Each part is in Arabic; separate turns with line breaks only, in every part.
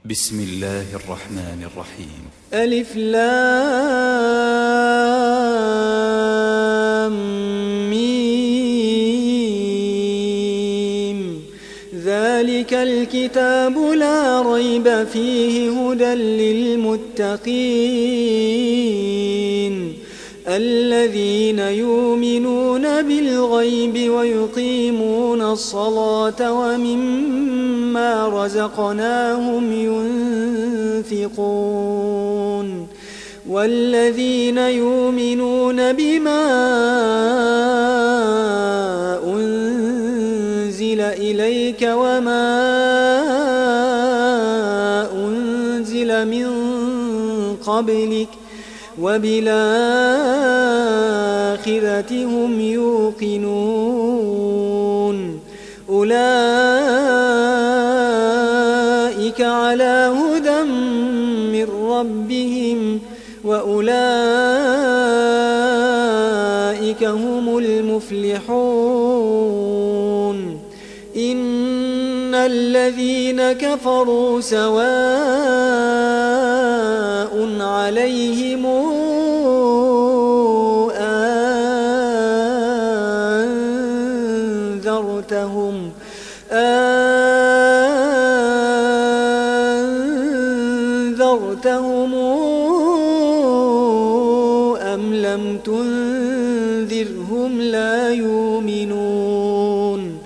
بسم الله الرحمن الرحيم.
ألف لام ميم. ذلك الكتاب لا ريب فيه هدى للمتقين الذين يؤمنون بالغيب ويقيمون الصلاة ومما رزقناهم ينفقون والذين يؤمنون بما أنزل إليك وما أنزل من قبلك وبالآخرة هم يوقنون أولئك على هدى من ربهم وأولئك هم المفلحون إن الذين كفروا سواء عليهم أنذرتهم أم لم تنذرهم لا يؤمنون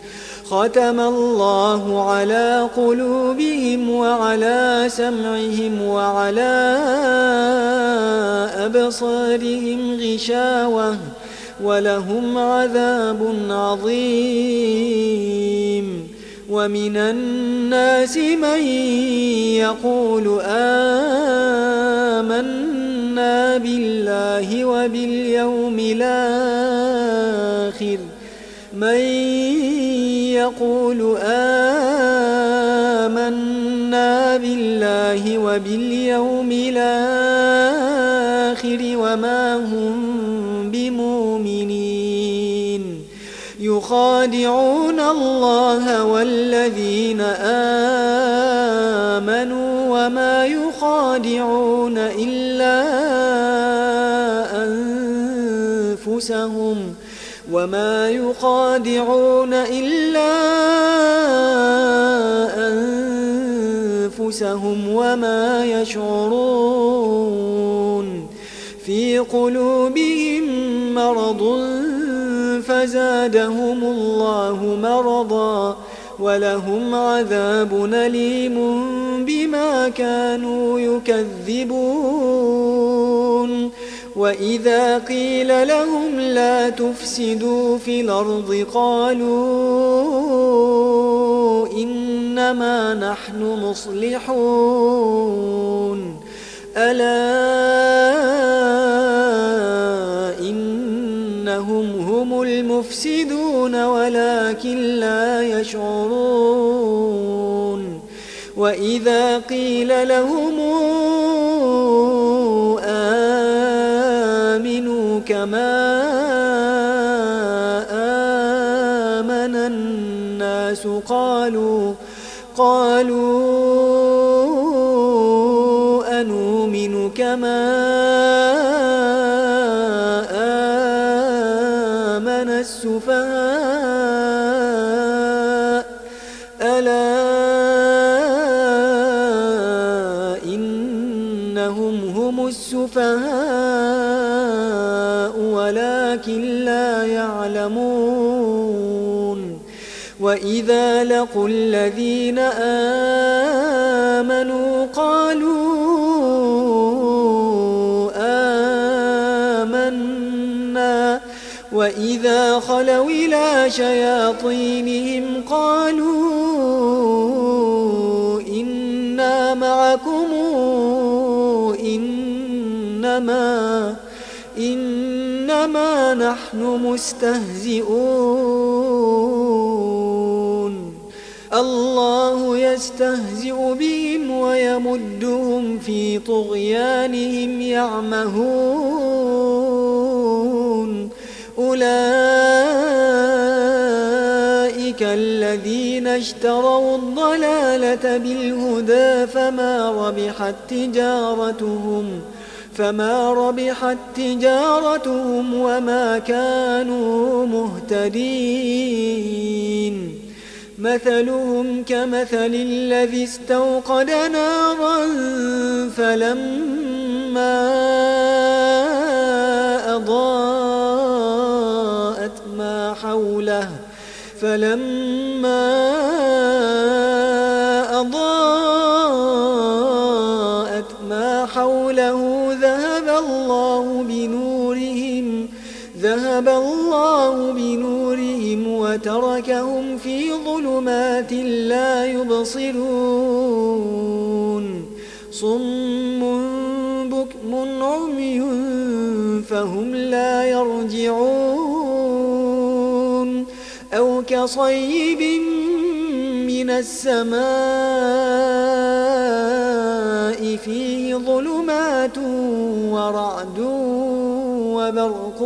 ختم الله على قلوبهم وعلى سمعهم وعلى أبصارهم غشاوة ولهم عذاب عظيم ومن الناس من يقول آمنا بالله وباليوم الآخر وما هم بمؤمنين يخادعون الله والذين آمنوا وما يخادعون إلا أنفسهم وما يشعرون في قلوبهم مرض فزادهم الله مرضا ولهم عذاب أليم بما كانوا يكذبون وإذا قيل لهم لا تفسدوا في الأرض قالوا إنما نحن مصلحون ألا إنهم هم المفسدون ولكن لا يشعرون وإذا قيل لهم آمنوا كما آمن الناس قالوا أنؤمن كما آمن السفهاء ألا إنهم هم السفهاء ولكن لا يعلمون وإذا لقوا الذين آمنوا قالوا آمنا وإذا خلوا إلى شياطينهم قالوا إنا معكم إنما نحن مستهزئون الله يستهزئ بهم ويمدهم في طغيانهم يعمهون أولئك كالذين اشتروا الضلالة بالهدى فما ربحت تجارتهم وما كانوا مهتدين. مثلهم كمثل الذي استوقد نارا فلما أضاءت ما حوله ذهب الله بنورهم وتركهم في ظلمات لا يبصرون. صم بكم عمي فهم لا يرجعون. أو كصيب من السماء فيه ظلمات ورعد وبرق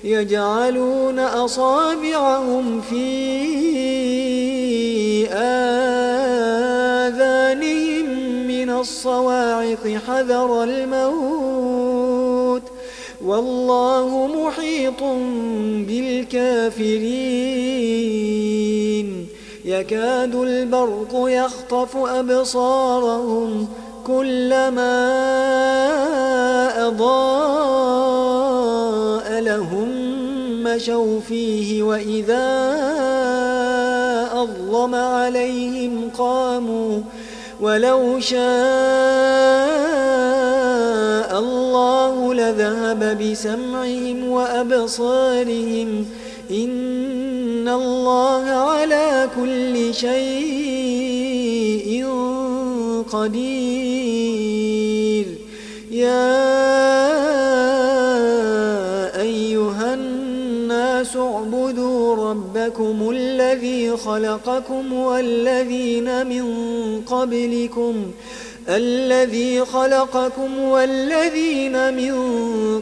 يجعلون أصابعهم في آذانهم من الصواعق حذر الموت والله محيط بالكافرين. يكاد البرق يخطف أبصارهم كلما أضاء لهم مشوا فيه وإذا أظلم عليهم قاموا ولو شاء الله لذهب بسمعهم وأبصارهم إن الله على كل شيء قدير. يا أيها الناس اعبدوا ربكم الذي خلقكم والذين من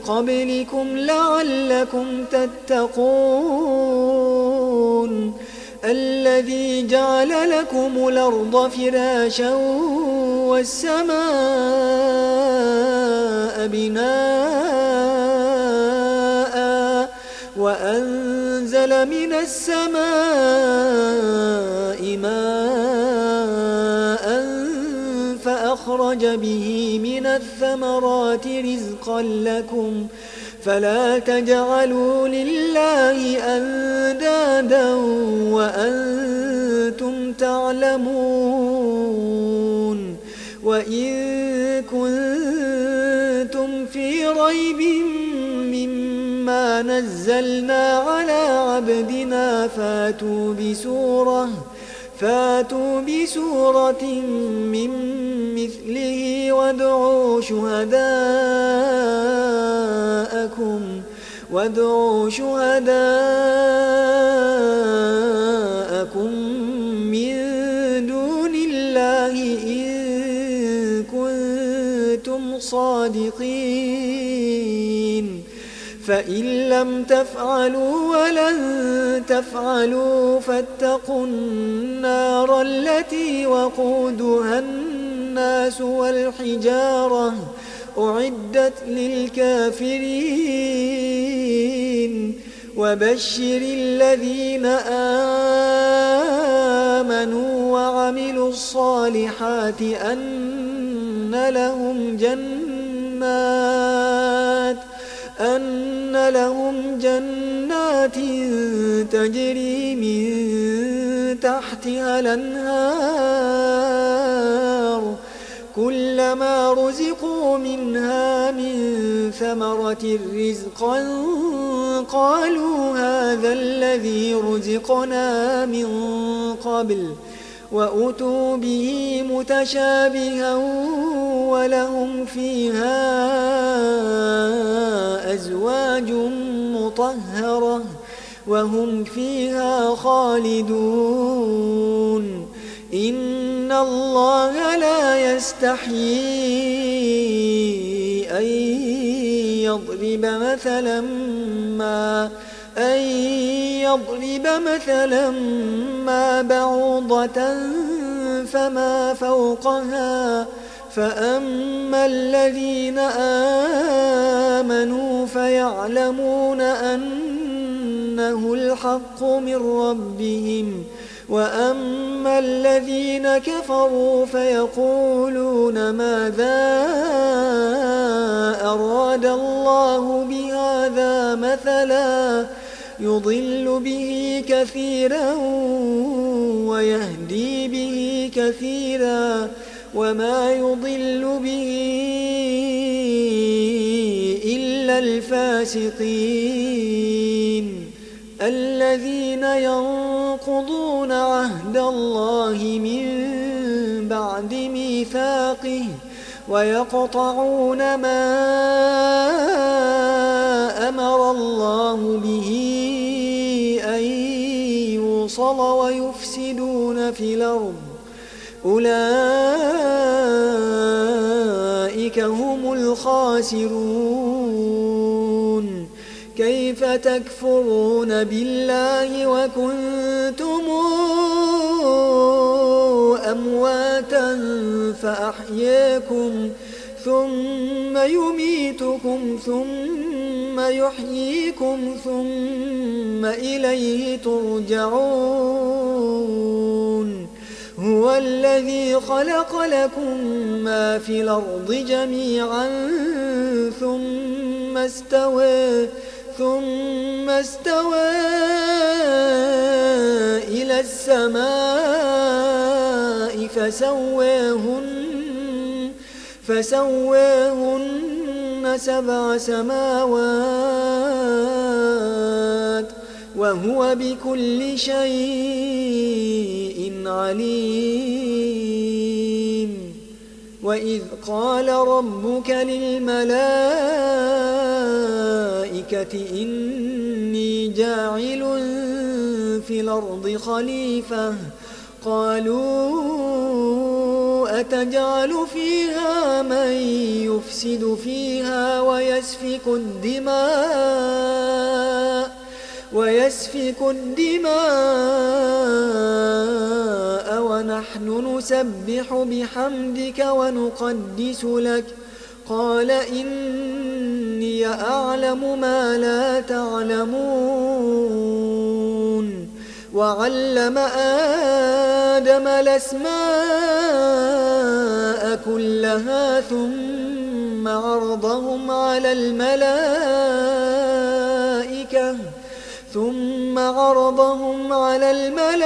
قبلكم لعلكم تتقون. الذي جعل لكم الأرض فراشا والسماء بناء وأنزل من السماء ماء فأخرج به من الثمرات رزقا لكم فلا تجعلوا لله أندادا وأنتم تعلمون. وإن كنتم في ريب مما نزلنا على عبدنا فاتوا بسورة من مثله وادعوا شهداءكم من دون الله إن كنتم صادقين. فإن لم تفعلوا ولن تفعلوا فاتقوا النار التي وقودها الناس والحجارة أعدت للكافرين. وبشر الذين آمنوا وعملوا الصالحات أن لهم جنات تجري من تحتها الأنهار كلما رزقوا منها من ثمرة رزقا قالوا هذا الذي رزقنا من قبل وأتوا به متشابها ولهم فيها أزواج مطهرة وهم فيها خالدون. إن الله لا يستحيي أن يضرب مثلا أن يضرب مثلا ما بعوضة فما فوقها فأما الذين آمنوا فيعلمون أنه الحق من ربهم وأما الذين كفروا فيقولون ماذا أراد الله بهذا مثلا يضل به كثيرا ويهدي به كثيرا وما يضل به إلا الفاسقين الذين ينقضون عهد الله من بعد ميثاقه ويقطعون ما أمر الله به أن يوصل ويفسدون في الأرض أولئك هم الخاسرون كيف تكفرون بالله وكنتم أمواتا فأحياكم ثم يميتكم ثم يحييكم ثم إليه ترجعون هو الذي خلق لكم ما في الأرض جميعا ثم استوى إلى السماء فسواهن 7 سماوات وهو بكل شيء عليم وإذ قال ربك للملائكة إني جاعل في الأرض خليفة قالوا أتجعل فيها من يفسد فيها ويسفك الدماء ونحن نسبح بحمدك ونقدس لك قال إني أعلم ما لا تعلمون وعلم آدم الأسماء كلها ثم عرضهم على الملائكة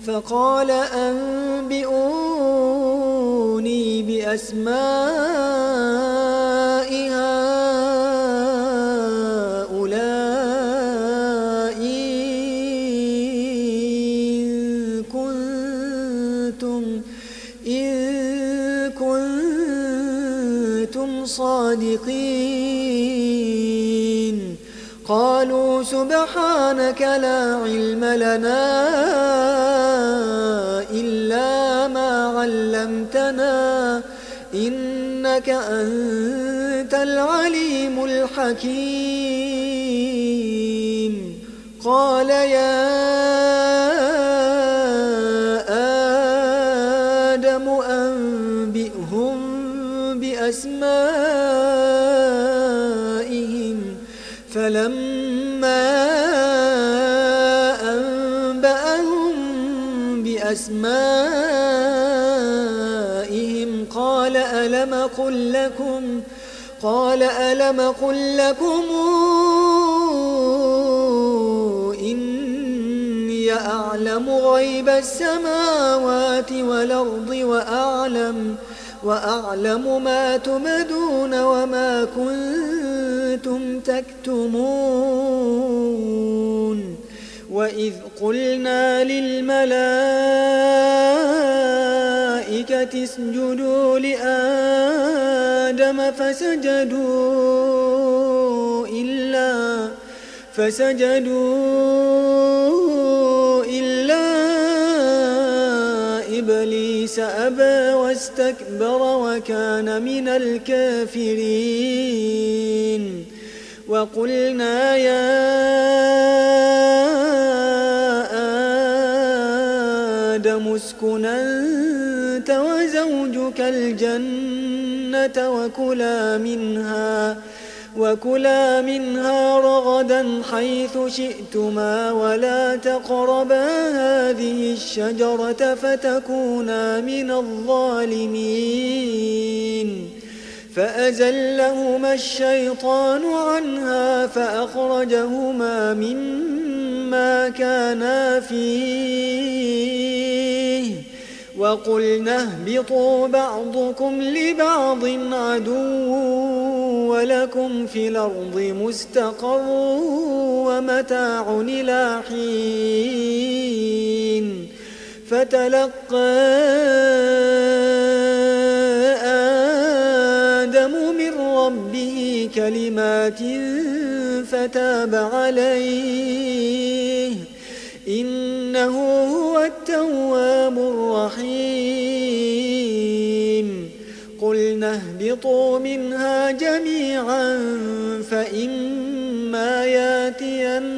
فقال أنبئوني بأسماء هؤلاء إن كنتم صادقين قالوا سبحانك لا علم لنا إلا ما علمتنا إنك أنت العليم الحكيم قال يا آدم أنبئهم بأسمائهم فلما أنبأهم بأسمائهم قال ألم قل لكم إني أعلم غيب السماوات والأرض وأعلم ما تبدون وما كنتم تكتمون وإذ قلنا للملائكة اسجدوا لآدم فسجدوا إلا إبليس أبى واستكبر وكان من الكافرين وقلنا يا آدم اسكن أنت وزوجك الجنة وكلا منها رغدا حيث شئتما ولا تقربا هذه الشجرة فتكونا من الظالمين فأزلهما الشيطان عنها فأخرجهما مما كانا فيه وقلنا اهبطوا بعضكم لبعض عدو ولكم في الأرض مستقر ومتاع إلى حين فتلقى آدم من ربه كلمات فتاب عليه إنه هو التواب الرحيم قلنا اهبطوا منها جميعا فإما ياتينكم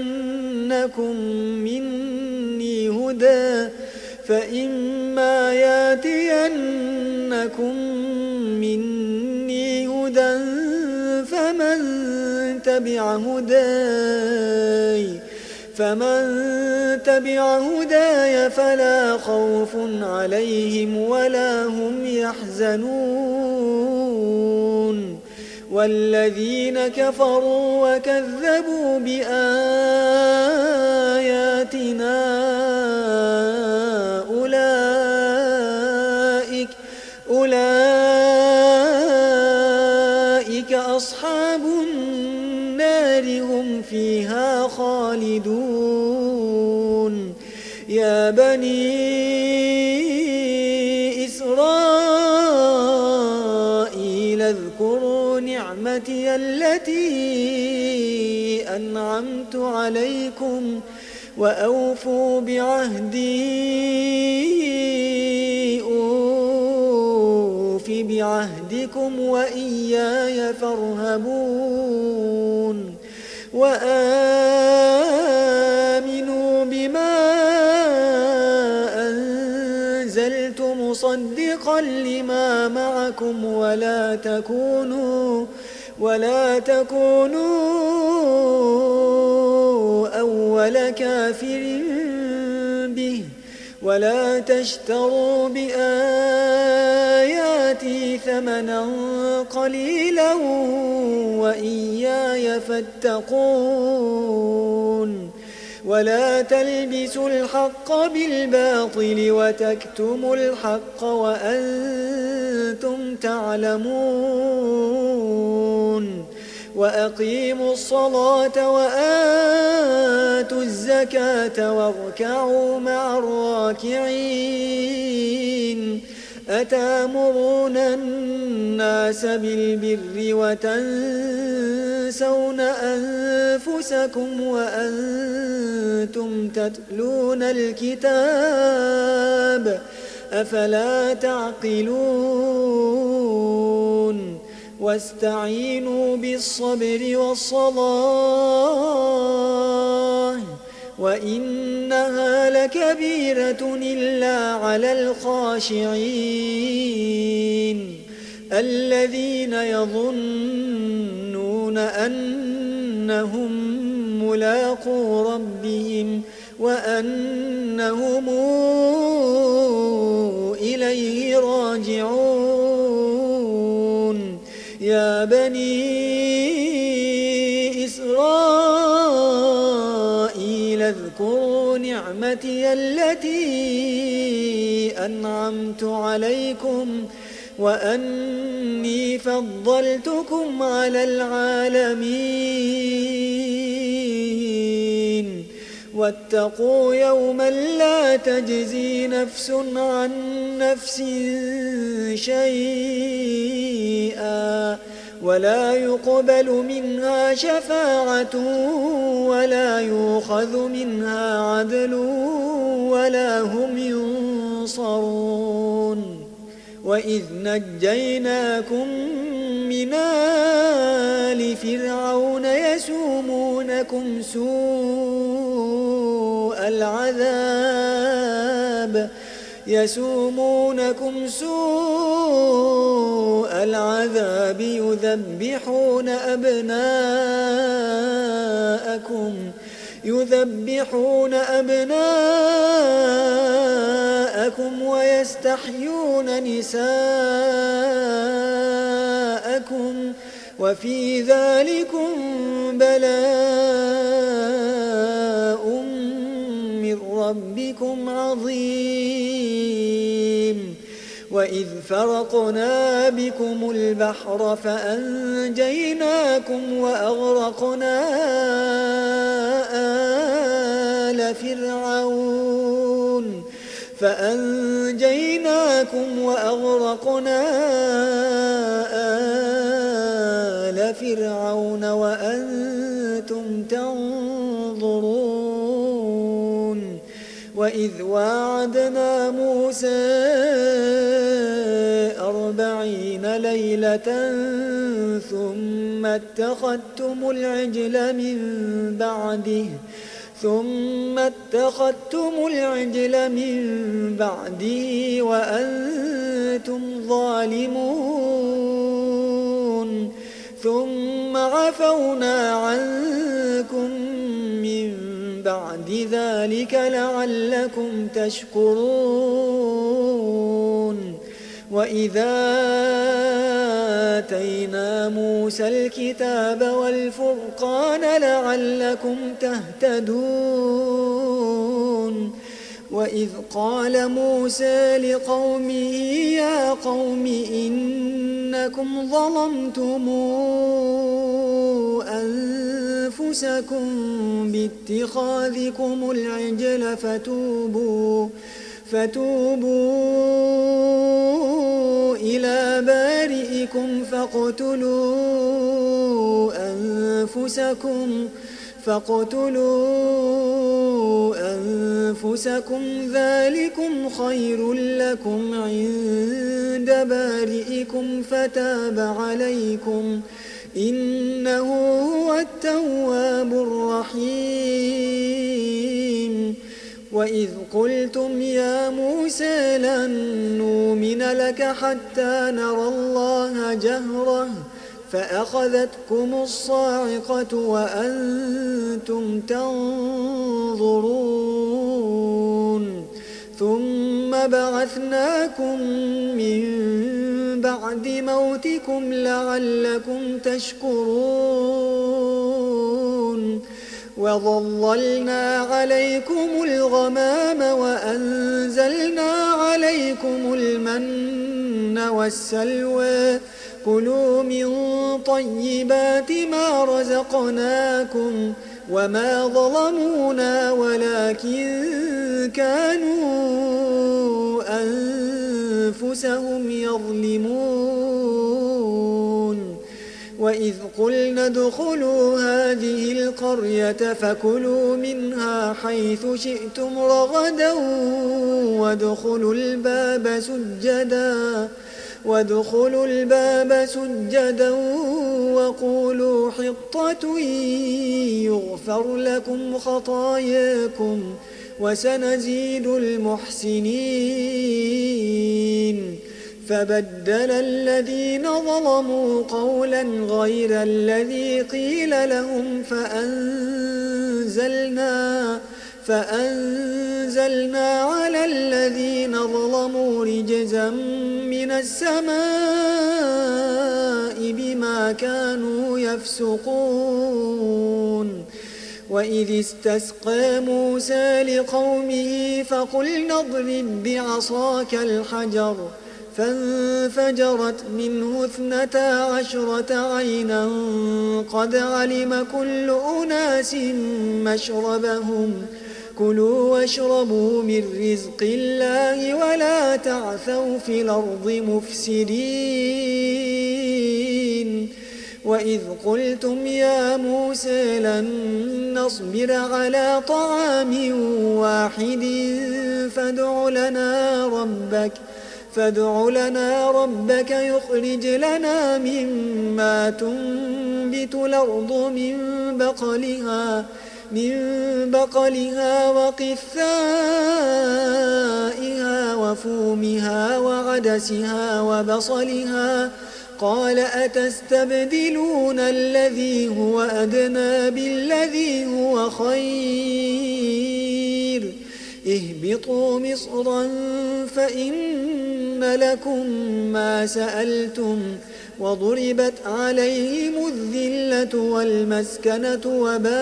مني هدى فمن تبع هداي فلا خوف عليهم ولا هم يحزنون والذين كفروا وكذبوا بآياتنا أولئك أصحاب النار هم فيها خالدون يا بني إسرائيل اذكروا نعمتي التي أنعمت عليكم وأوفوا بعهدي أوف بعهدكم وإياي فارهبون وآمنوا بما أنزلت مصدقا لما معكم ولا تكونوا أول كافر به ولا تشتروا بآياتي ثمنا قليلا وإياي فاتقون ولا تلبسوا الحق بالباطل وتكتموا الحق وأنتم تعلمون وأقيموا الصلاة وآتوا الزكاة واركعوا مع الراكعين أتأمرون الناس بالبر وتنسون أنفسكم وأنتم تتلون الكتاب أفلا تعقلون واستعينوا بالصبر والصلاة وإنها لكبيرة إلا على الخاشعين الذين يظنون أنهم ملاقو ربهم وأنهم إليه راجعون يا بني إسرائيل اذكروا نعمتي التي أنعمت عليكم وأني فضلتكم على العالمين واتقوا يوما لا تجزي نفس عن نفس شيئا ولا يقبل منها شفاعة ولا يؤخذ منها عدل ولا هم ينصرون تنصرون وإذ نجيناكم من آل فرعون يسومونكم سوء العذاب يذبحون أبناءكم ويستحيون نساءكم وفي ذلكم بلاء من ربكم عظيم وإذ فرقنا بكم البحر فأنجيناكم وأغرقنا آل فرعون وأنتم تنظرون وإذ واعدنا موسى 40 ليلة ثم اتخذتم العجل من بعده وأنتم ظالمون ثم عفونا عنكم من بعد ذلك لعلكم تشكرون وإذا آتينا موسى الكتاب والفرقان لعلكم تهتدون وإذ قال موسى لقومه يا قوم إنكم ظلمتم أنفسكم باتخاذكم العجل فتوبوا إلى بارئكم فاقتلوا أنفسكم ذلكم خير لكم عند بارئكم فتاب عليكم إنه هو التواب الرحيم وإذ قلتم يا موسى لن نؤمن لك حتى نرى الله جهرة فأخذتكم الصاعقة وأنتم تنظرون ثم بعثناكم من بعد موتكم لعلكم تشكرون وظللنا عليكم الغمام وأنزلنا عليكم المن والسلوى كلوا من طيبات ما رزقناكم وما ظلمونا ولكن كانوا أنفسهم يظلمون وإذ قلنا ادخلوا هذه القرية فكلوا منها حيث شئتم رغدا وادخلوا الباب سجدا وقولوا حطة يغفر لكم خطاياكم وسنزيد المحسنين فبدل الذين ظلموا قولا غير الذي قيل لهم فأنزلنا على الذين ظلموا رجزا من السماء بما كانوا يفسقون وإذ استسقى موسى لقومه فقلنا اضرب بعصاك الحجر فانفجرت منه 12 عينا قد علم كل أناس مشربهم كلوا واشربوا من رزق الله ولا تعثوا في الأرض مفسدين وإذ قلتم يا موسى لن نصبر على طعام واحد فادع لنا ربك يخرج لنا مما تنبت الأرض من بقلها وقثائها وفومها وعدسها وبصلها قال أتستبدلون الذي هو أدنى بالذي هو خير اهبطوا مصرا فإن لكم ما سألتم وضربت عليهم الذلة والمسكنة وباءوا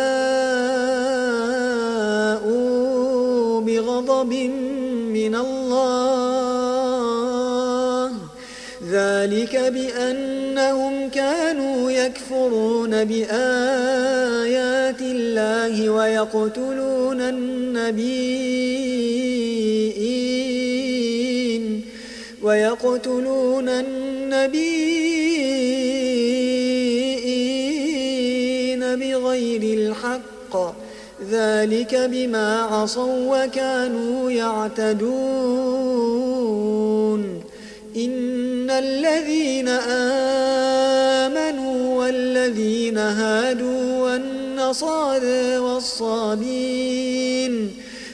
بغضب من الله ذلك بأنهم كانوا يكفرون بآيات الله ويقتلون النبيين بغير الحق ذلك بما عصوا وكانوا يعتدون إن الذين آمنوا والذين هادوا والنصارى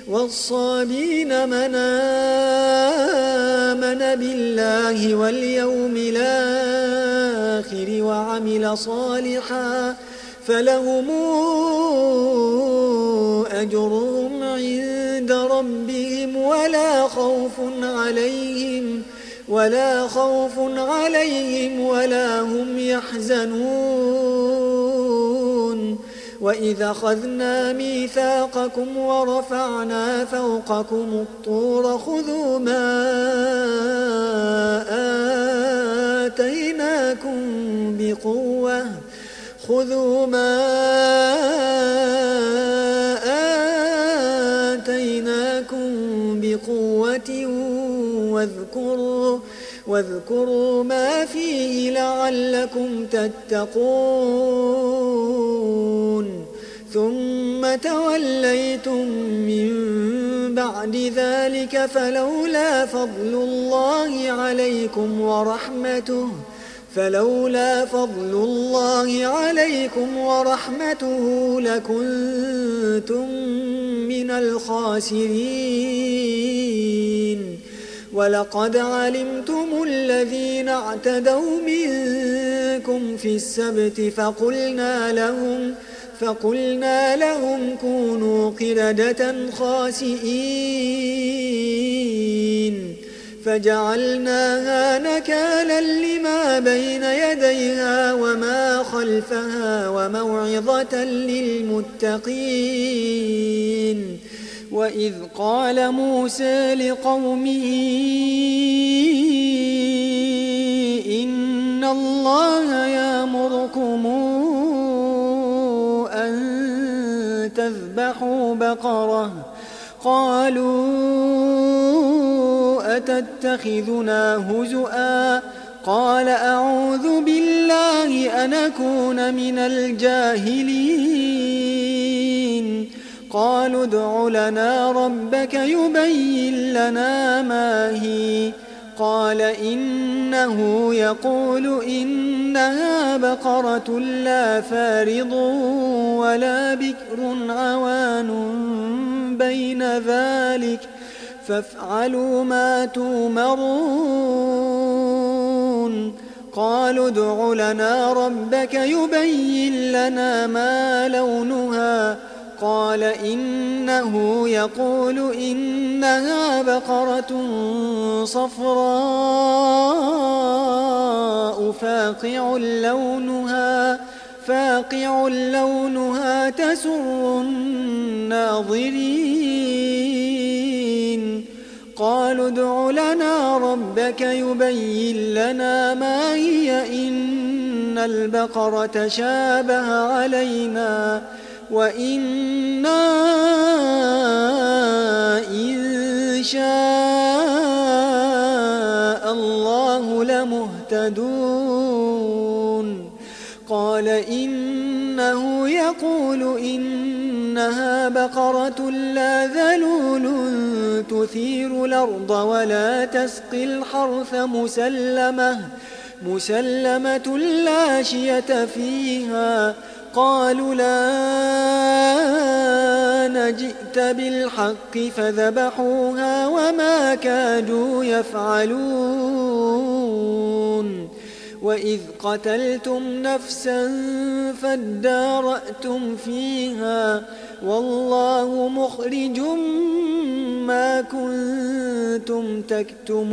والصابين من آمن بالله واليوم الآخر وعمل صالحا فلهم أجرهم عند ربهم ولا خوف عليهم ولا هم يحزنون وإذا أخذنا ميثاقكم ورفعنا فوقكم الطور خذوا ما آتيناكم بقوة واذكروا ما فيه لعلكم تتقون ثم توليتم من بعد ذلك فلولا فضل الله عليكم ورحمته لكنتم من الخاسرين ولقد علمتم الذين اعتدوا منكم في السبت فقلنا لهم كونوا قردة خاسئين فجعلناها نكالا لما بين يديها وما خلفها وموعظة للمتقين وإذ قال موسى لقومه إن الله يأمركم أن تذبحوا بقرة قالوا أتتخذنا هزؤا قال أعوذ بالله أن أكون من الجاهلين قالوا ادع لنا ربك يبين لنا ما هي قال إنه يقول إنها بقرة لا فارض ولا بكر عوان بين ذلك فافعلوا ما تؤمرون قالوا ادع لنا ربك يبين لنا ما لونها قال إنه يقول إنها بقرة صفراء فاقع لونها تسر الناظرين قالوا ادع لنا ربك يبين لنا ما هي إن البقرة شابه علينا وإنا إن شاء الله لمهتدون يقول إنها بقرة لا ذلول تثير الأرض ولا تسقي الحرث مسلمة لا شية فيها. قالوا لا جئت بالحق فذبحوها وما كادوا يفعلون. وإذ قتلتم نفسا فادارأتم فيها والله مخرج ما كنتم تكتمون.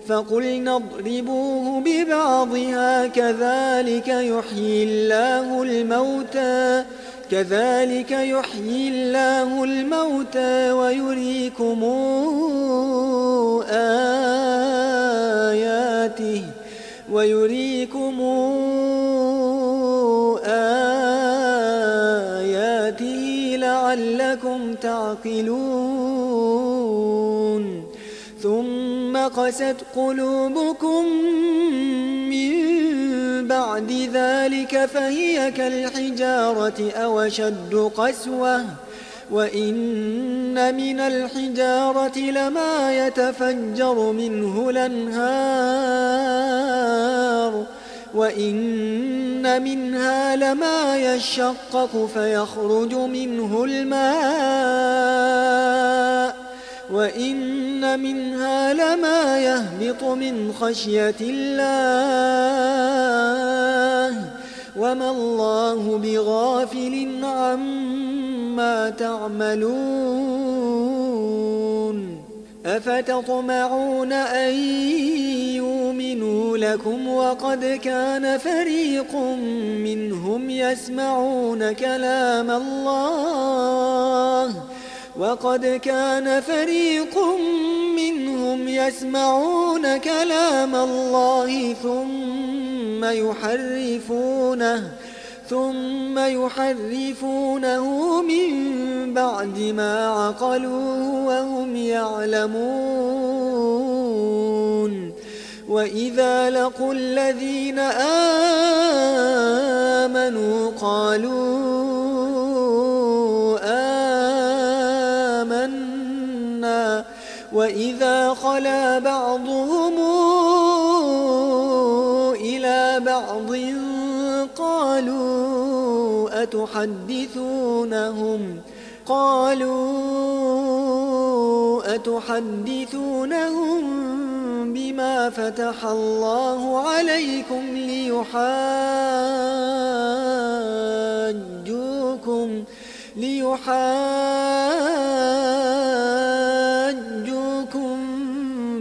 فقلنا اضربوه ببعضها كذلك يحيي الله الموتى ويريكم آياته لعلكم تعقلون. ثم قست قلوبكم من بعد ذلك فهي كالحجارة أو أشد قسوة. وإن من الحجارة لما يتفجر منه الأنهار وإن منها لما يشقق فيخرج منه الماء وإن منها لما يهبط من خشية الله وما الله بغافل عما تعملون. أفتطمعون أن يؤمنوا لكم وقد كان فريق منهم يسمعون كلام الله ثم يحرفونه من بعد ما عقلوه وهم يعلمون. وإذا لقوا الذين آمنوا قالوا آمنا وإذا خلا بعضهم إلى بعض قالوا أتحدثونهم بما فتح الله عليكم ليحاجوكم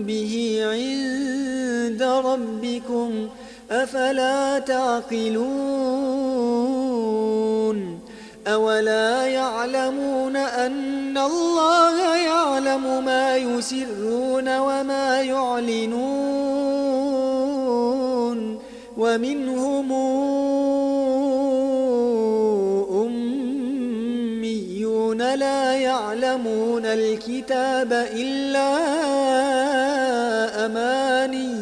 به عند ربكم أفلا تعقلون. أولا يعلمون أن الله يعلم ما يسرون وما يعلنون. ومنهم أميون لا يعلمون الكتاب إلا أماني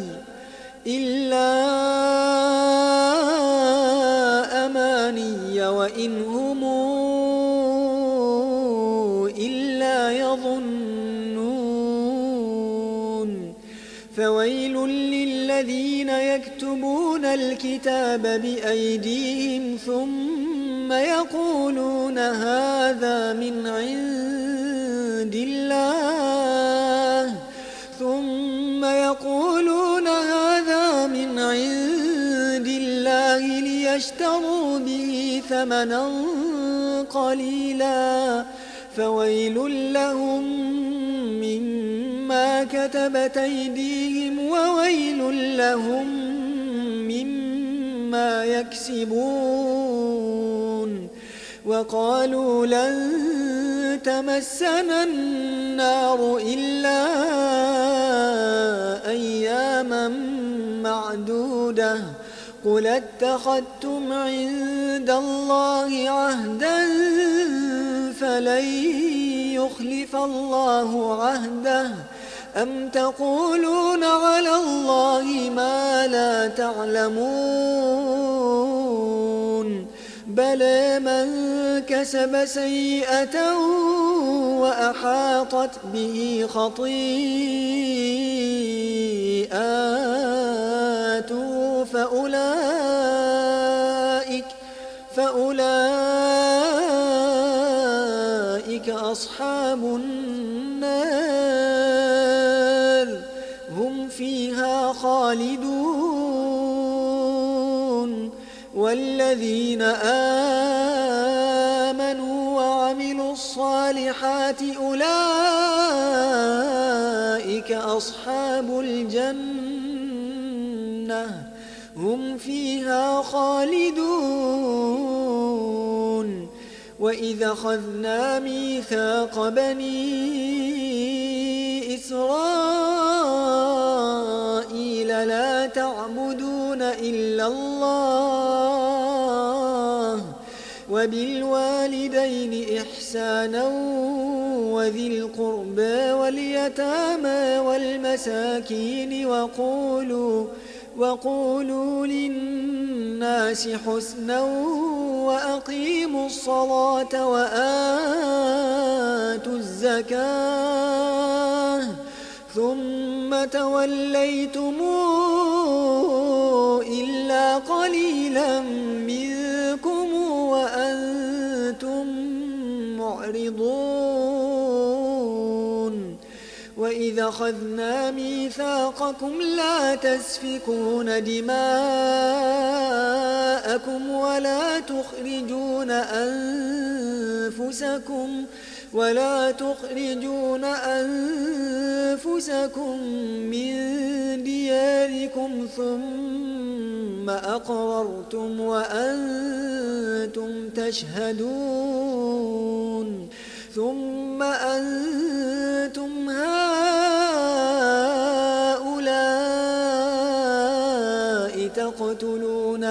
وإن هم إلا يظنون. فويل للذين يكتبون الكتاب بأيديهم ثم يقولون هذا من عند الله ليشتروا به ثمنا قليلا فويل لهم مما كتبت أيديهم وويل لهم مما يكسبون. وقالوا لن تمسنا النار إلا أياما معدودة قل اتخذتم عند الله عهدا فلن يخلف الله عهده أم تقولون على الله ما لا تعلمون. بلى من كسب سيئة وأحاطت به خطيئاته فأولئك أصحاب النار هم فيها خالدون والذين آمنوا وعملوا الصالحات أولئك أصحاب الجنة هم فيها خالدون وإذا أخذنا ميثاق بني إسرائيل لا تعبدون إلا الله وبالوالدين إحسانا وذي القربى واليتامى والمساكين وقولوا للناس حسنا وأقيموا الصلاة وآتوا الزكاة ثم توليتم إلا قليلا منكم وأنتم معرضون وإذا أخذنا ميثاقكم لا تسفكون دماءكم ولا تخرجون أنفسكم من دياركم ثم أقررتم وأنتم تشهدون ثم أنتم هؤلاء تقتلون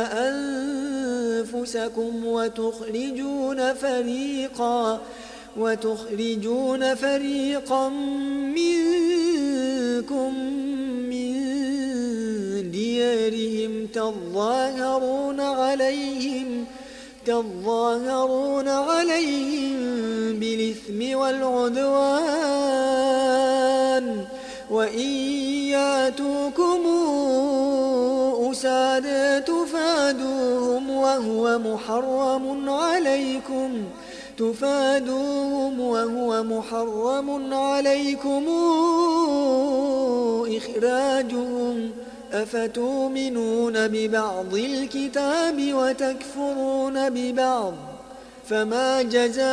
أنفسكم وتخرجون فريقا منكم من ديارهم تظاهرون عليهم بالإثم والعدوان وإن ياتوكم أسادى تفادوهم وهو محرم عليكم إخراجهم أفتؤمنون ببعض الكتاب وتكفرون ببعض فما جزاء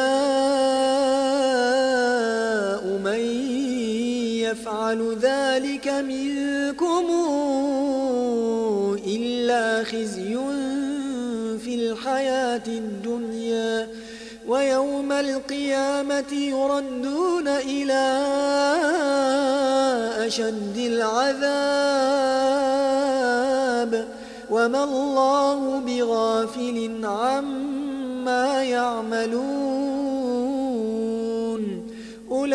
من يفعل ذلك منكم إلا خزي في الحياة الدنيا ويوم القيامة يردون إلى أشد العذاب وما الله بغافل عما يعملون أولئك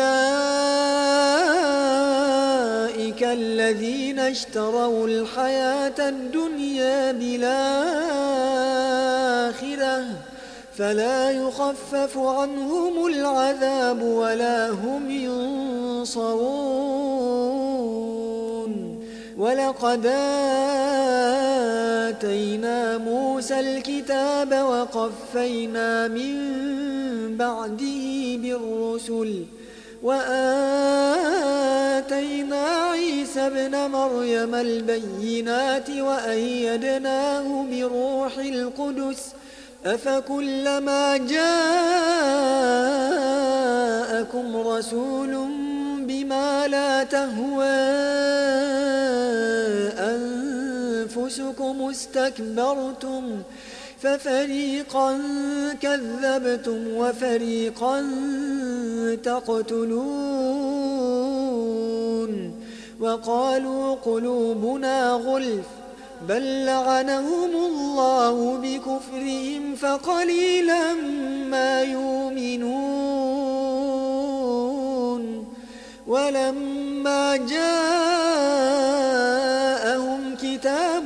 الذين اشتروا الحياة الدنيا بالآخرة فلا يخفف عنهم العذاب ولا هم ينصرون ولقد آتينا موسى الكتاب وقفينا من بعده بالرسل وآتينا عيسى ابن مريم البينات وأيدناه بروح القدس أفكلما جاءكم رسول بما لا تهوى أنفسكم استكبرتم ففريقا كذبتم وفريقا تقتلون وقالوا قلوبنا غلف بل لعنهم الله بكفرهم فقليلا ما يؤمنون ولما جاءهم كتاب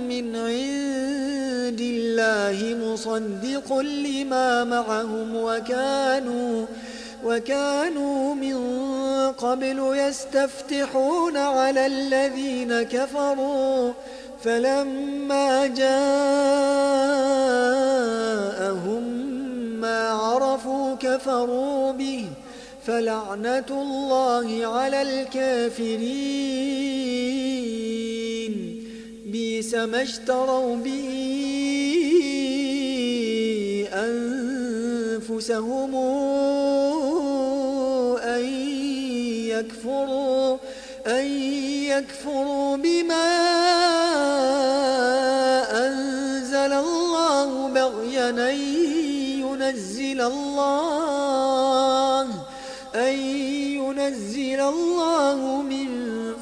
من عند الله الله مصدق لما معهم وكانوا من قبل يستفتحون على الذين كفروا فلما جاءهم ما عرفوا كفروا به فلعنة الله على الكافرين بئس ما اشتروا به أنفسهم أن يكفروا بما أنزل الله بغيا أن ينزل الله من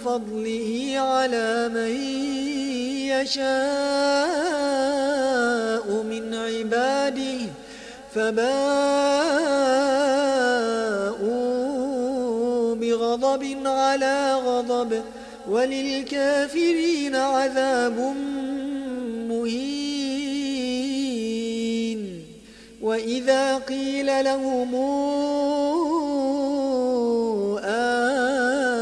فضله على من يشاء من عباده فباءوا بغضب على غضب وللكافرين عذاب مهين. وإذا قيل لهم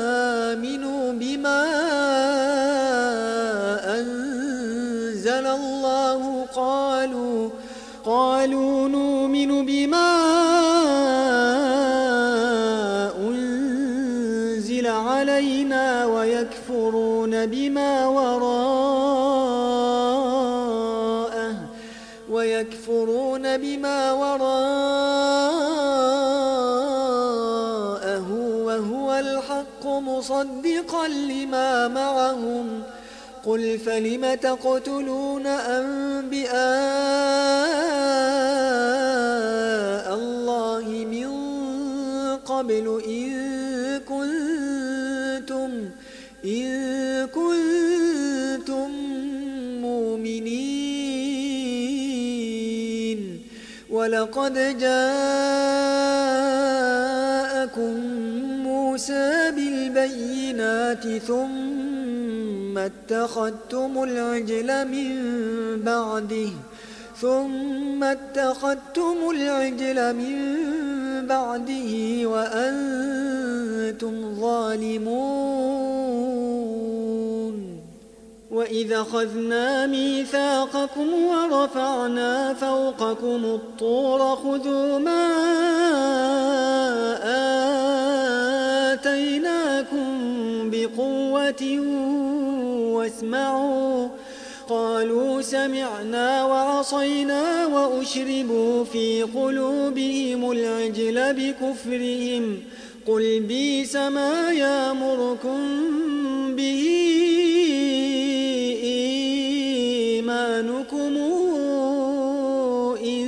آمنوا بما أنزل الله قالوا نؤمن بما أنزل علينا ويكفرون بما وراءه وهو الحق مصدقا لما معهم قل فلم تقتلون أنبياء الله من قبل إن كنتم مؤمنين ولقد جاءكم موسى بالبينات ثم اتخذتم العجل من بعده وأنتم ظالمون. وإذا أخذنا ميثاقكم ورفعنا فوقكم الطور خذوا ما آتيناكم بقوة واسمعوا قالوا سمعنا وعصينا وأشربوا في قلوبهم العجل بكفرهم قل بئس ما يأمركم به إيمانكم إن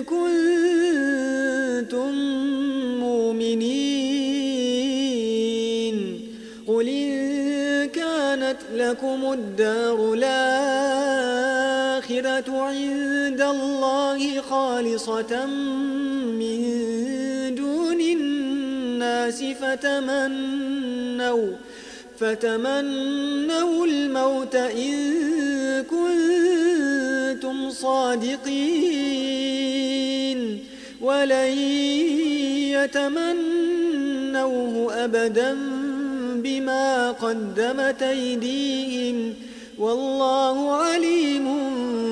كنتم مؤمنين. قل إن كانت لكم الدار الآخرة عند الله خالصة من دون الناس فتمنوا الموت إن كنتم صادقين ولن يتمنوه أبدا بما قدمت أيديهم والله عليم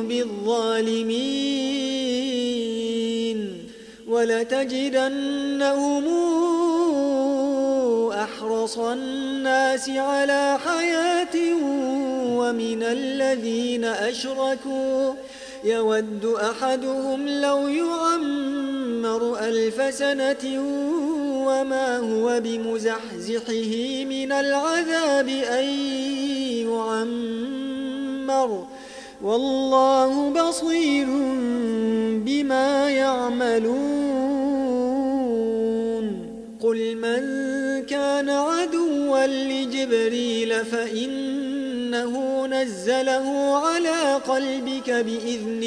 بالظالمين. ولتجدنهم أحرص الناس على حياة ومن الذين أشركوا يود أحدهم لو يعمر 1000 سنة وما هو بمزحزحه من العذاب أن يعمر والله بصير بما يعملون. قل من كان عدوا لجبريل فإنه نزله على قلبك بإذن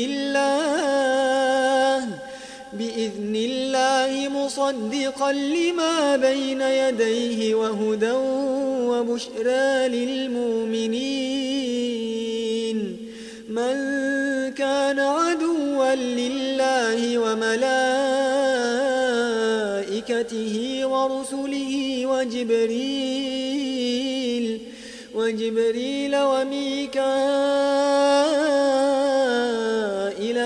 الله مصدقا لما بين يديه وهدى وبشرى للمؤمنين من كان عدوا لله وملائكته ورسله وجبريل وميكائيل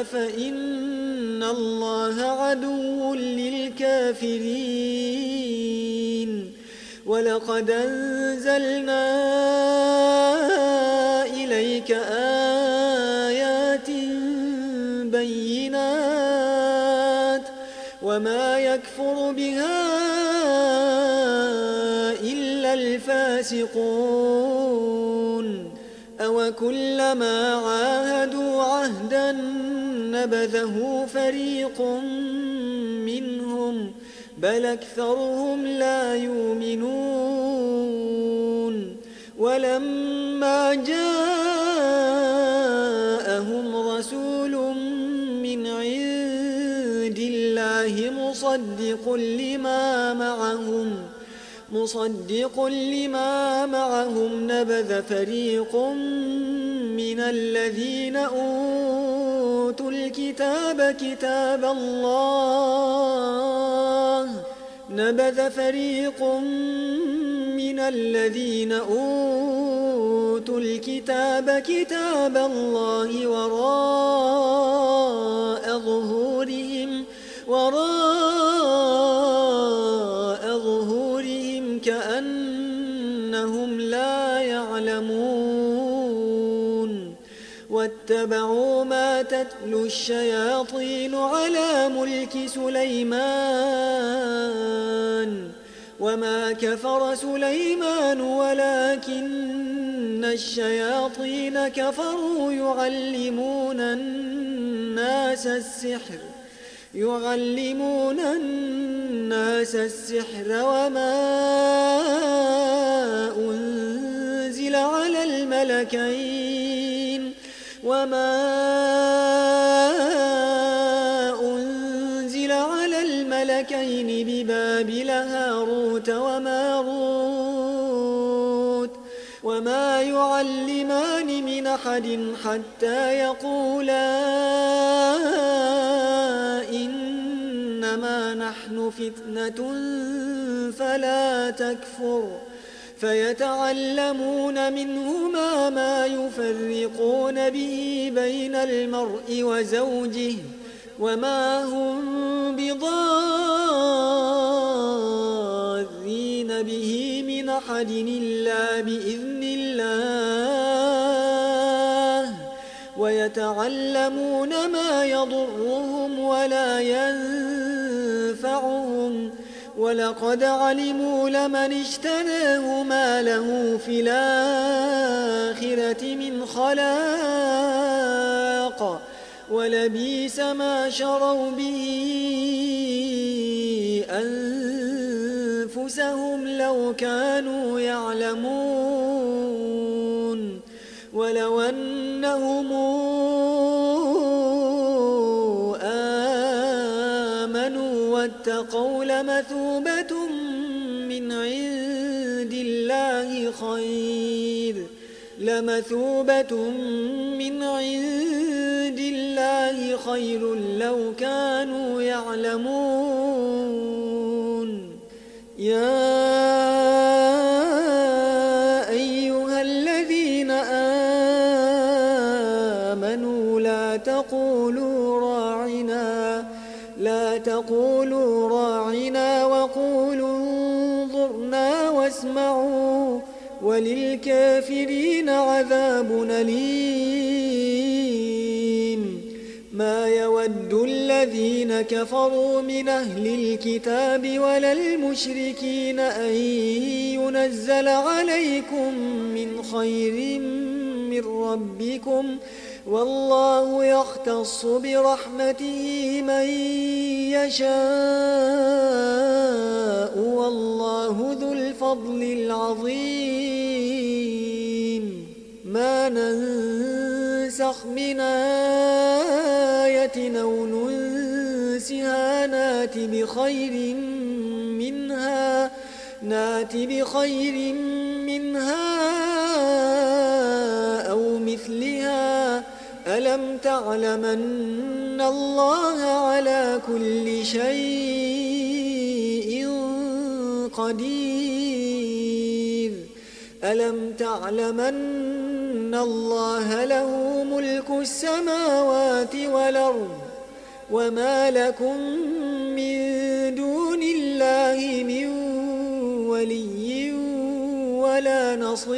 فإن الله عدو للكافرين ولقد أنزلنا إليك آيات بينات وما يكفر بها إلا الفاسقون أوكلما عاهدوا عهدا نبذه فريق منهم بل أكثرهم لا يؤمنون ولما جاءهم رسول من عند الله مصدق لما معهم نبذ فريق من الذين أوتوا الكتاب كتاب الله وراء ظهورهم كأنهم لا يعلمون واتبعوا ما تتلو الشياطين على ملك سليمان وما كفر سليمان ولكن الشياطين كفروا يعلمون الناس السحر وما أنزل على الملكين ببابل هاروت وماروت وما يعلمان من أحد حتى يقولا إنما نحن فتنة فلا تكفر فيتعلمون منهما ما يفرقون به بين المرء وزوجه وما هم بضارين به من أحد إلا بإذن الله ويتعلمون ما يضرهم ولا ينفعهم ولقد علموا لمن اشتراه ما له في الآخرة من خلاق ولبئس ما شروا به أنفسهم لو كانوا يعلمون ولو أنهم آمنوا واتقوا لمثوبة من عند الله خير لو كانوا يعلمون يا أيها الذين آمنوا لا تقولوا راعنا وقولوا انظرنا واسمعوا وللكافرين عذاب أليم ما يود الذين كفروا من أهل الكتاب ولا المشركين أن ينزل عليكم من خير من ربكم والله يختص برحمته من يشاء والله ذو الفضل العظيم ما ننسخ من آية أو ننسها نات بخير منها منها أو مثلها ألم تعلم أن الله على كل شيء قدير ألم تعلم أن الله له ملك السماوات والأرض وما لكم من دون الله من ولي ولا نصير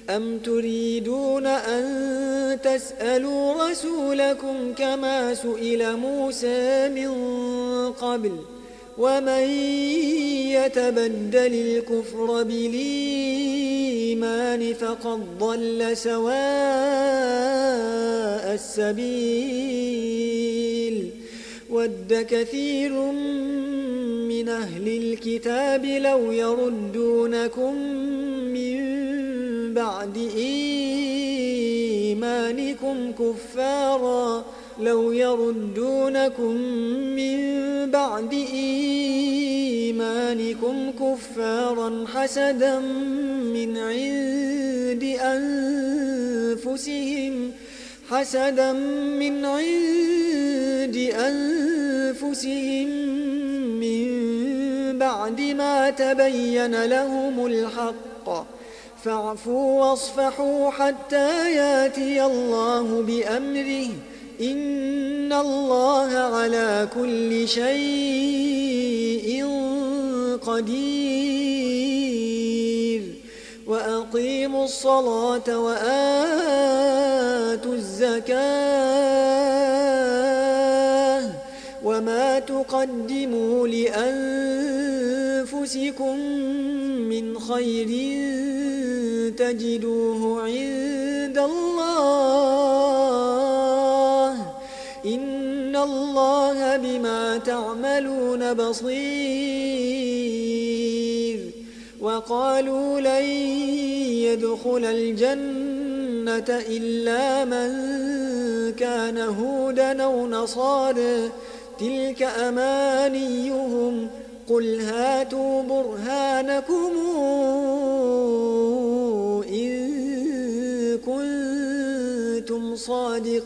أم تريدون أن تسألوا رسولكم كما سئل موسى من قبل ومن يتبدل الكفر بالإيمان فقد ضل سواء السبيل ود كثير من أهل الكتاب لو يردونكم من بعد إيمانكم كفارا حسدا من عند أنفسهم من بعد ما تبين لهم الحق فاعفوا واصفحوا حتى ياتي الله بأمره إن الله على كل شيء قدير وأقيموا الصلاة وآتوا الزكاة وما تقدموا لأنفسكم من خير تجدوه عند الله إن الله بما تعملون بصير وقالوا لن يدخل الجنة إلا من كان هودا أو نصارى تلك أمانيهم قل هاتوا برهانكم إن كنتم صادقين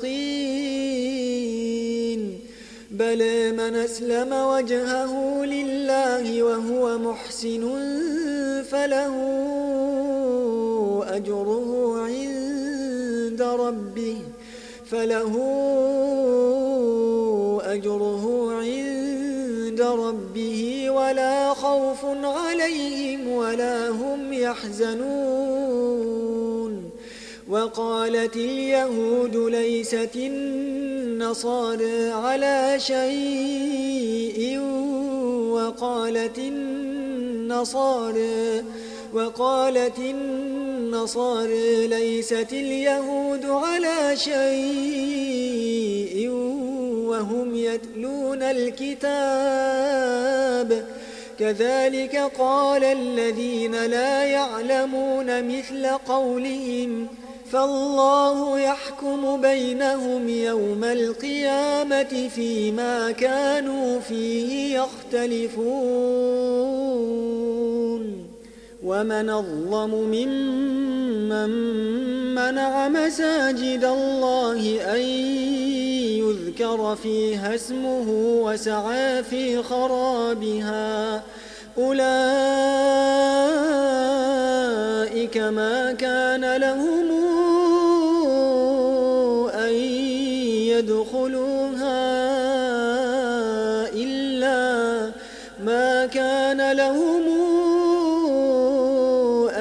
بلى من أسلم وجهه لله وهو محسن فله أجره عند ربه ولا خوف عليهم ولا هم يحزنون وقالت اليهود ليست النصارى على شيء وقالت النصارى ليست اليهود على شيء وهم يتلون الكتاب كذلك قال الذين لا يعلمون مثل قولهم فالله يحكم بينهم يوم القيامة فيما كانوا فيه يختلفون ومن أظلم ممن منع مساجد الله أن يذكر فيها اسمه وسعى في خرابها أولئك ما كان لهم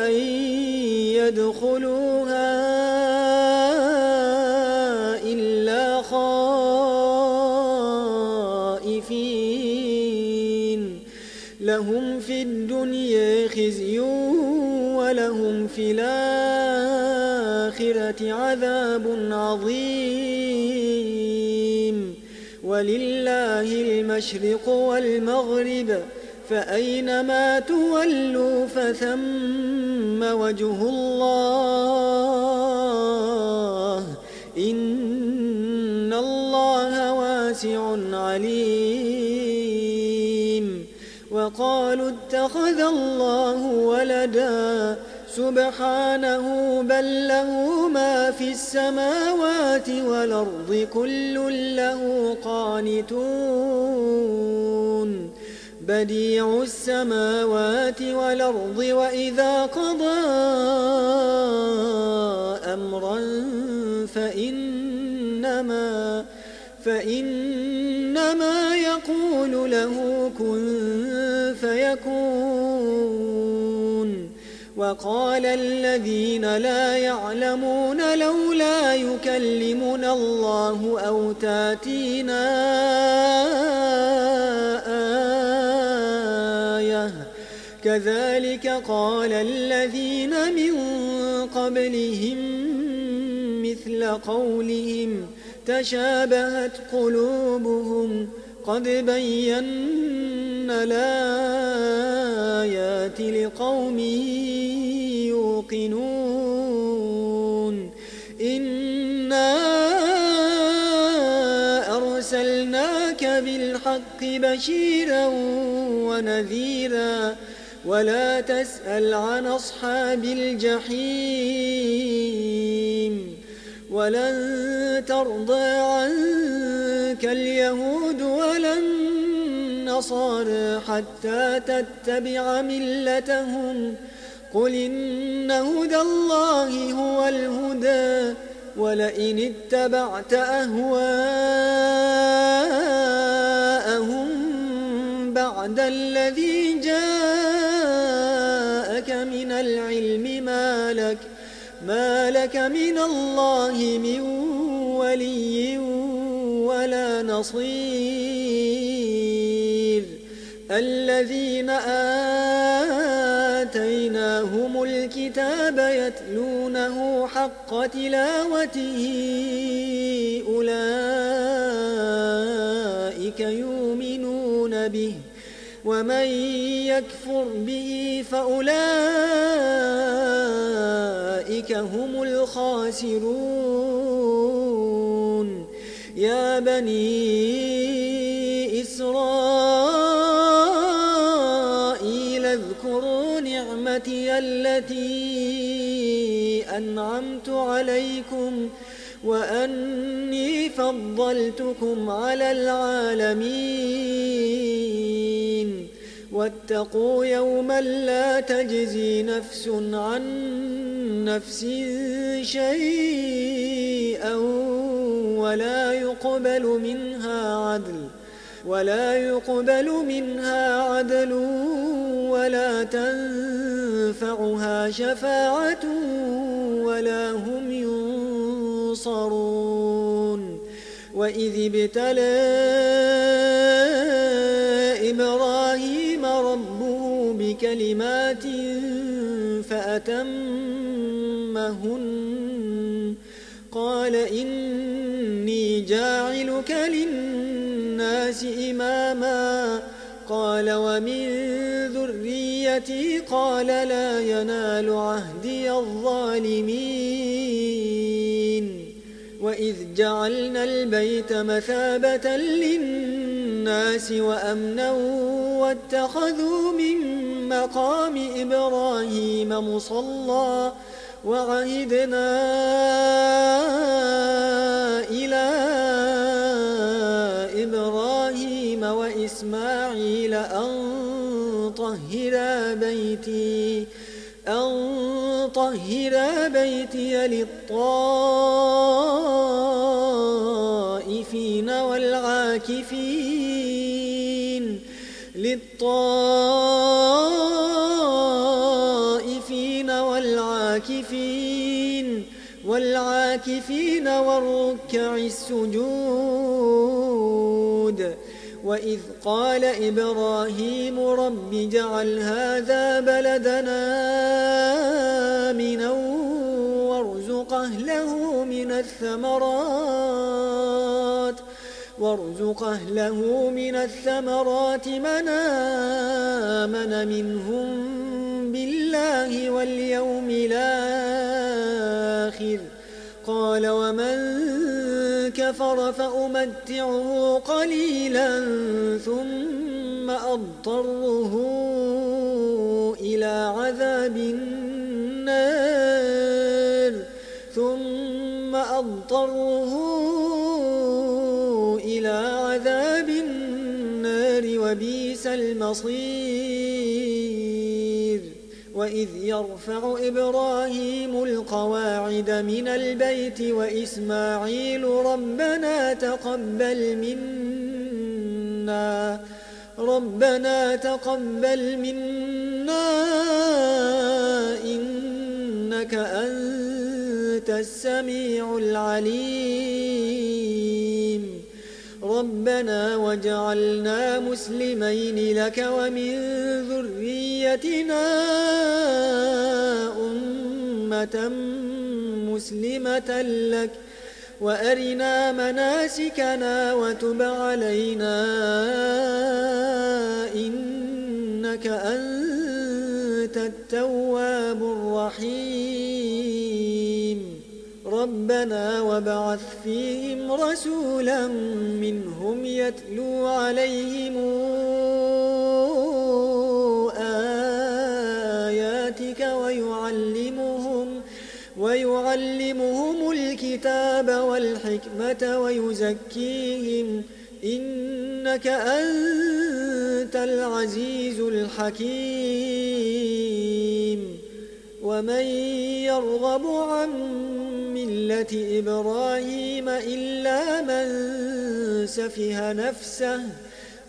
أن يدخلوها إلا خائفين لهم في الدنيا خزي ولهم في الآخرة عذاب عظيم ولله المشرق والمغرب فأينما تولوا فثم وجه الله إن الله واسع عليم وقالوا اتخذ الله ولدا سبحانه بل له ما في السماوات والأرض كل له قانتون بديع السماوات والأرض وإذا قضى أمرا فإنما يقول له كن فيكون وقال الذين لا يعلمون لولا يكلمنا الله أو تاتينا آية كذلك قال الذين من قبلهم مثل قولهم تشابهت قلوبهم قد بينا الآيات لقوم يوقنون إنا أرسلناك بالحق بشيرا ونذيرا ولا تسأل عن أصحاب الجحيم ولن ترضى عنك اليهود ولا النصارى حتى تتبع ملتهم قل إن هدى الله هو الهدى ولئن اتبعت أهواءهم بعد الذي جاءك من العلم ما لك من الله من ولي ولا نصير الذين آتيناهم الكتاب يتلونه حق تلاوته أولئك يؤمنون به ومن يكفر به فأولئك هم الخاسرون يا بني إسرائيل اذكروا نعمتي التي أنعمت عليكم وأني فضلتكم على العالمين واتقوا يوما لا تجزي نفس عن نفس شيئا ولا يقبل منها عدل ولا تنفعها شفاعة ولا هم ينصرون وإذ ابتلى إبراهيم ربه بكلمات فأتمهن قال إني جاعلك للناس إماما قال ومن ذريتي قال لا ينال عهدي الظالمين وإذ جعلنا البيت مثابة للناس وأمنا واتخذوا من مقام إبراهيم مصلى وعهدنا إلى إبراهيم وإسماعيل أن طهرا بيتي للطائفين والعاكفين والركع السجود وإذ قال إبراهيم رب اجعل هذا بلدنا آمنا وارزق أهله من الثمرات من آمن منهم بالله واليوم الآخر قال ومن كفر فأمتعه قليلا ثم أضطره إلى عذاب النار ثم أضطره إلى عذاب النار وبئس المصير وإذ يرفع إبراهيم القواعد من البيت وإسماعيل ربنا تقبل منا إنك أنت السميع العليم ربنا وجعلنا مسلمين لك ومن ذريتنا أمة مسلمة لك وأرنا مناسكنا وتب علينا إنك أنت التواب الرحيم ربنا وابعث فيهم رسولا منهم يتلو عليهم آياتك ويعلمهم الكتاب والحكمة ويزكيهم إنك أنت العزيز الحكيم ومن يرغب عن ملة إبراهيم إلا من سفه نفسه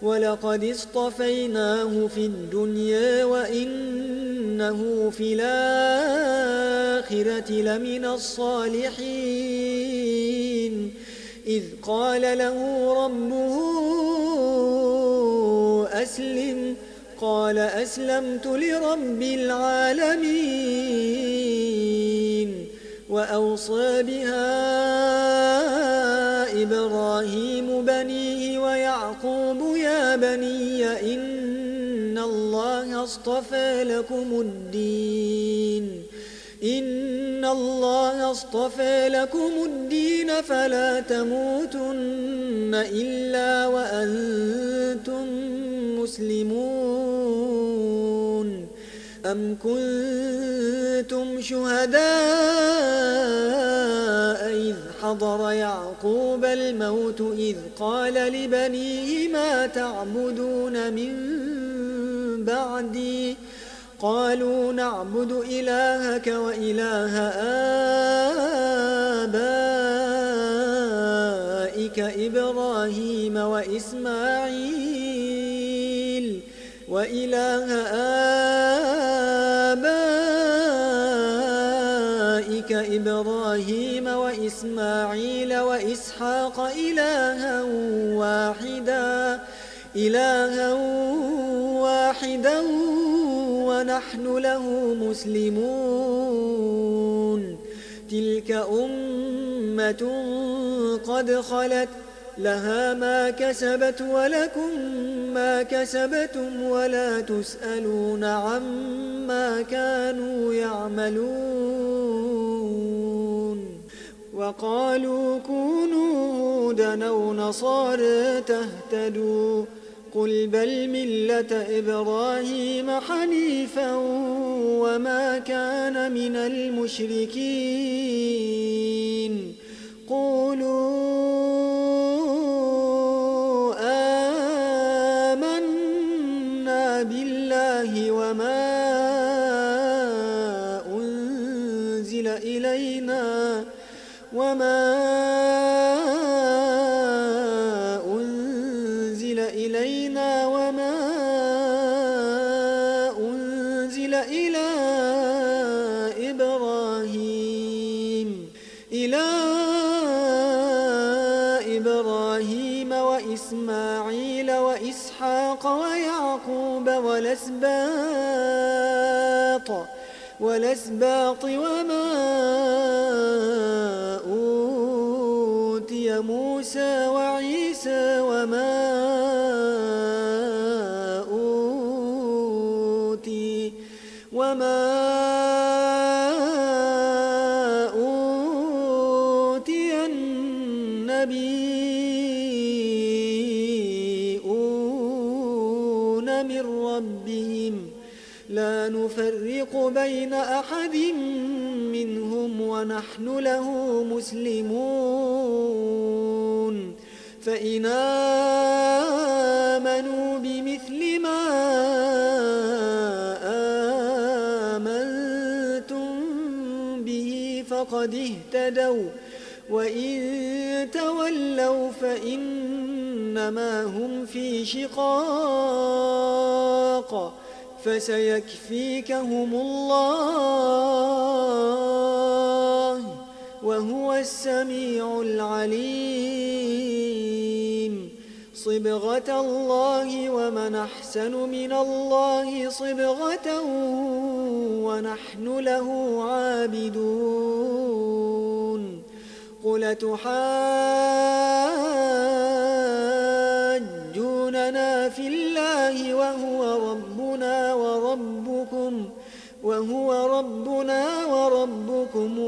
ولقد اصطفيناه في الدنيا وإنه في الآخرة لمن الصالحين إذ قال له ربه أسلم قال أسلمت لرب العالمين وأوصى بها إبراهيم بنيه ويعقوب يا بني إن الله اصطفى لكم الدين فلا تموتن إلا وأنتم مسلمون أم كنتم شهداء إذ حضر يعقوب الموت إذ قال لبنيه ما تعبدون من بعدي قالوا نعبد إلهك وإله آبائك إبراهيم وإسماعيل وإله آبائك إبراهيم وإسماعيل وإسحاق إلها واحدا ونحن له مسلمون تلك أمة قد خلت لها ما كسبت ولكم ما كسبتم ولا تسألون عما كانوا يعملون وقالوا كونوا هودا أو نصارى تهتدوا قل بل ملة إبراهيم حنيفا وما كان من المشركين قولوا آمنا بالله وما أنزل إلينا وما أنزل إلى إبراهيم وإسماعيل وإسحاق ويعقوب والأسباط وما أوتي موسى وعيسى وما أوتي النبيون من ربهم لا نفرق بين أحد منهم ونحن له مسلمون فإن آمنوا بمثل ما آمنتم به فقد اهتدوا وإن تولوا فإنما هم في شقاق فسيكفيكهم الله وهو السميع العليم صبغة الله ومن أحسن من الله صبغة ونحن له عابدون قل تحاجوننا في الله وهو ربنا وربكم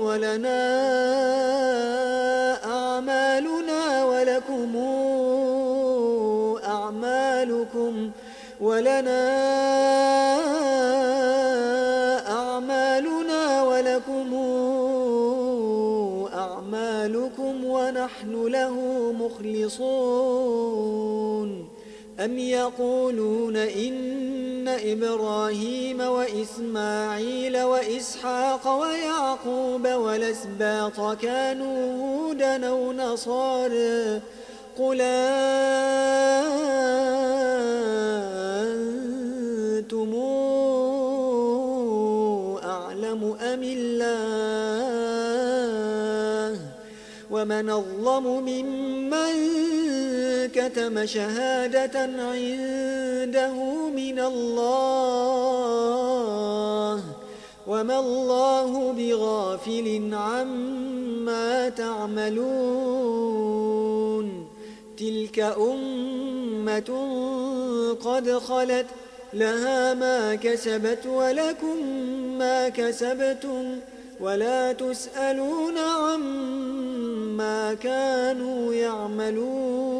ولنا أعمالنا ولكم أعمالكم ونحن له مخلصون أم يقولون إن إبراهيم وإسماعيل وإسحاق ويعقوب والأسباط كانوا هودا أو نصارى قل أنتم أعلم أم الله ومن أظلم ممن كتم شهادة عنده من الله وما الله بغافل عما تعملون تلك أمة قد خلت لها ما كسبت ولكم ما كسبتم ولا تسألون عما كانوا يعملون